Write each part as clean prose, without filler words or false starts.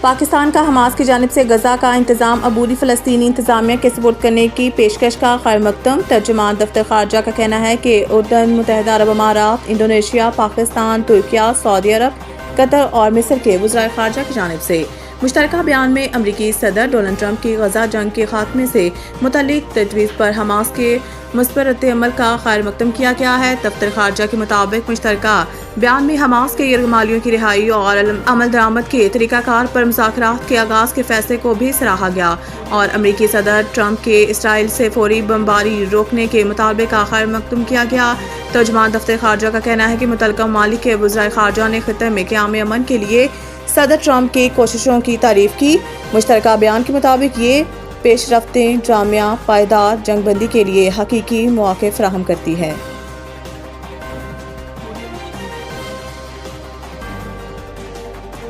پاکستان کا حماس کی جانب سے غزہ کا انتظام عبوری فلسطینی انتظامیہ کے سپرد کرنے کی پیشکش کا خیر مقدم۔ ترجمان دفتر خارجہ کا کہنا ہے کہ اردن، متحدہ عرب امارات، انڈونیشیا، پاکستان، ترکیہ، سعودی عرب، قطر اور مصر کے وزرائے خارجہ کی جانب سے مشترکہ بیان میں امریکی صدر ڈونلڈ ٹرمپ کی غزہ جنگ کے خاتمے سے متعلق تجویز پر حماس کے مثبت رد عمل کا خیر مقدم کیا گیا ہے۔ دفتر خارجہ کے مطابق مشترکہ بیان میں حماس کے یرغمالیوں کی رہائی اور عمل درآمد کے طریقہ کار پر مذاکرات کے آغاز کے فیصلے کو بھی سراہا گیا اور امریکی صدر ٹرمپ کے اسرائیل سے فوری بمباری روکنے کے مطالبے کا خیر مقدم کیا گیا۔ ترجمان دفتر خارجہ کا کہنا ہے کہ متعلقہ ممالک کے وزرائے خارجہ نے خطے میں قیام امن کے لیے صدر ٹرمپ کی کوششوں کی تعریف کی۔ مشترکہ بیان کے مطابق یہ پیش رفتیں جامع پائیدار جنگ بندی کے لیے حقیقی مواقع فراہم کرتی ہے۔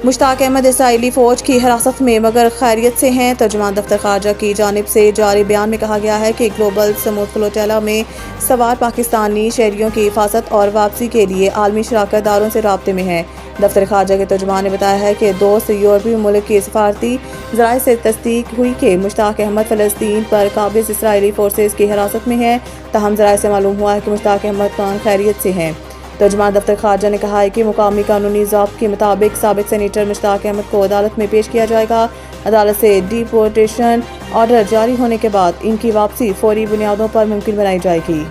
مشتاق احمد اسرائیلی فوج کی حراست میں مگر خیریت سے ہیں۔ ترجمان دفتر خارجہ کی جانب سے جاری بیان میں کہا گیا ہے کہ گلوبل سمود فلوٹیلا میں سوار پاکستانی شہریوں کی حفاظت اور واپسی کے لیے عالمی شراکت داروں سے رابطے میں ہے۔ دفتر خارجہ کے ترجمان نے بتایا ہے کہ دوست یورپی ملک کی سفارتی ذرائع سے تصدیق ہوئی کہ مشتاق احمد فلسطین پر قابض اسرائیلی فورسز کی حراست میں ہے، تاہم ذرائع سے معلوم ہوا ہے کہ مشتاق احمد خان خیریت سے ہیں۔ ترجمان دفتر خارجہ نے کہا ہے کہ مقامی قانونی ضابط کے مطابق سابق سینیٹر مشتاق احمد کو عدالت میں پیش کیا جائے گا۔ عدالت سے ڈیپورٹیشن آرڈر جاری ہونے کے بعد ان کی واپسی فوری بنیادوں پر ممکن بنائی جائے گی۔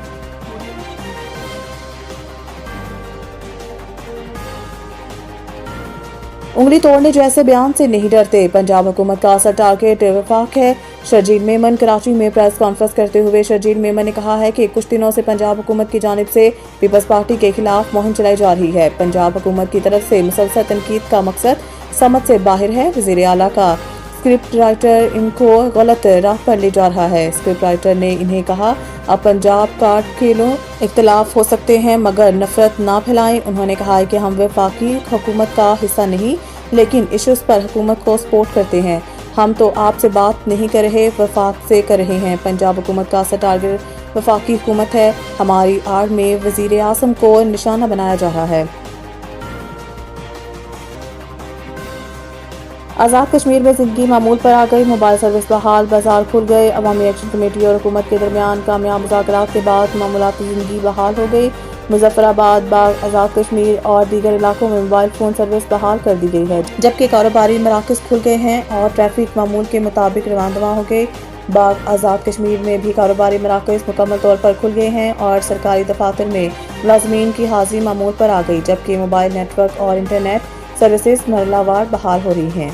انگلی توڑنے جیسے بیان سے نہیں ڈرتے، پنجاب حکومت کا اصل ٹارگیٹ وفاق ہے۔ شرجیل میمن کراچی میں پریس کانفرنس کرتے ہوئے شرجیل میمن نے کہا ہے کہ کچھ دنوں سے پنجاب حکومت کی جانب سے پیپلز پارٹی کے خلاف مہم چلائی جا رہی ہے۔ پنجاب حکومت کی طرف سے مسلسل تنقید کا مقصد سمت سے باہر ہے۔ وزیر اعلیٰ کا اسکرپٹ رائٹر ان کو غلط راہ پر لے جا رہا ہے۔ اسکرپٹ رائٹر نے انہیں کہا، اب پنجاب کاٹ کھیلوں، اختلاف ہو سکتے ہیں مگر نفرت نہ پھیلائیں۔ انہوں نے کہا کہ ہم وفاقی حکومت کا حصہ نہیں لیکن ایشوز پر حکومت کو سپورٹ کرتے ہیں۔ ہم تو آپ سے بات نہیں کر رہے، وفاق سے کر رہے ہیں۔ پنجاب حکومت کا اصل ٹارگیٹ وفاقی حکومت ہے۔ ہماری آڑ میں وزیر اعظم کو نشانہ بنایا جا رہا ہے۔ آزاد کشمیر میں زندگی معمول پر آ گئی، موبائل سروس بحال، بازار کھل گئے۔ عوامی ایکشن کمیٹی اور حکومت کے درمیان کامیاب مذاکرات کے بعد معمولاتی زندگی بحال ہو گئی۔ مظفر آباد، باغ، آزاد کشمیر اور دیگر علاقوں میں موبائل فون سروس بحال کر دی گئی ہے، جبکہ کاروباری مراکز کھل گئے ہیں اور ٹریفک معمول کے مطابق روان دوا ہو گئے۔ باغ، آزاد کشمیر میں بھی کاروباری مراکز مکمل طور پر کھل گئے ہیں اور سرکاری دفاتر میں ملازمین کی حاضری معمول پر آ گئی، جبکہ موبائل نیٹ ورک اور انٹرنیٹ سروسز مرحلہ وار بحال ہو رہی ہیں۔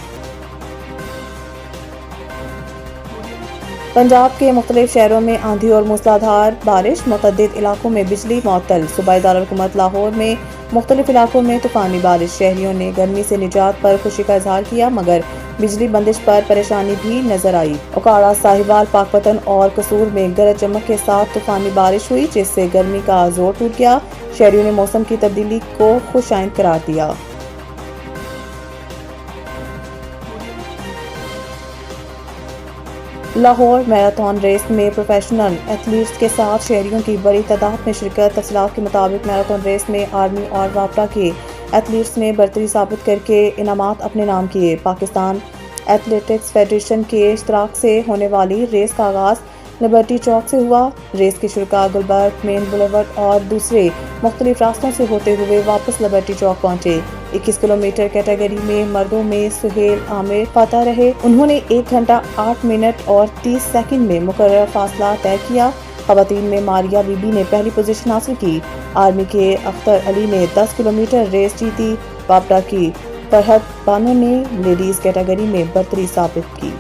پنجاب کے مختلف شہروں میں آندھی اور موسلادھار بارش، متعدد علاقوں میں بجلی معطل۔ صوبائی دارالحکومت لاہور میں مختلف علاقوں میں طوفانی بارش، شہریوں نے گرمی سے نجات پر خوشی کا اظہار کیا مگر بجلی بندش پر پریشانی بھی نظر آئی۔ اوکاڑہ، ساہیوال، پاکپتن اور قصور میں گرج چمک کے ساتھ طوفانی بارش ہوئی جس سے گرمی کا زور ٹوٹ گیا۔ شہریوں نے موسم کی تبدیلی کو خوش آئند قرار دیا۔ لاہور میراتھن ریس میں پروفیشنل ایتھلیٹس کے ساتھ شہریوں کی بڑی تعداد میں شرکت۔ تفصیلات کے مطابق میراتھن ریس میں آرمی اور رابطہ کے ایتھلیٹس نے برتری ثابت کر کے انعامات اپنے نام کیے۔ پاکستان ایتھلیٹکس فیڈریشن کے اشتراک سے ہونے والی ریس کا آغاز لبرٹی چوک سے ہوا۔ ریس کے شرکاء گلبرگ، مین بلیورڈ اور دوسرے مختلف راستوں سے ہوتے ہوئے واپس لبرٹی چوک پہنچے۔ 21 کلومیٹر کیٹیگری میں مردوں میں سہیل عامر فاتح رہے، انہوں نے 1 گھنٹہ 8 منٹ اور 30 سیکنڈ میں مقررہ فاصلہ طے کیا۔ خواتین میں ماریہ بی بی نے پہلی پوزیشن حاصل کی۔ آرمی کے اختر علی نے 10 کلومیٹر ریس جیتی۔ وابڈا کی فرحت بانو نے لیڈیز کیٹیگری میں برتری ثابت کی۔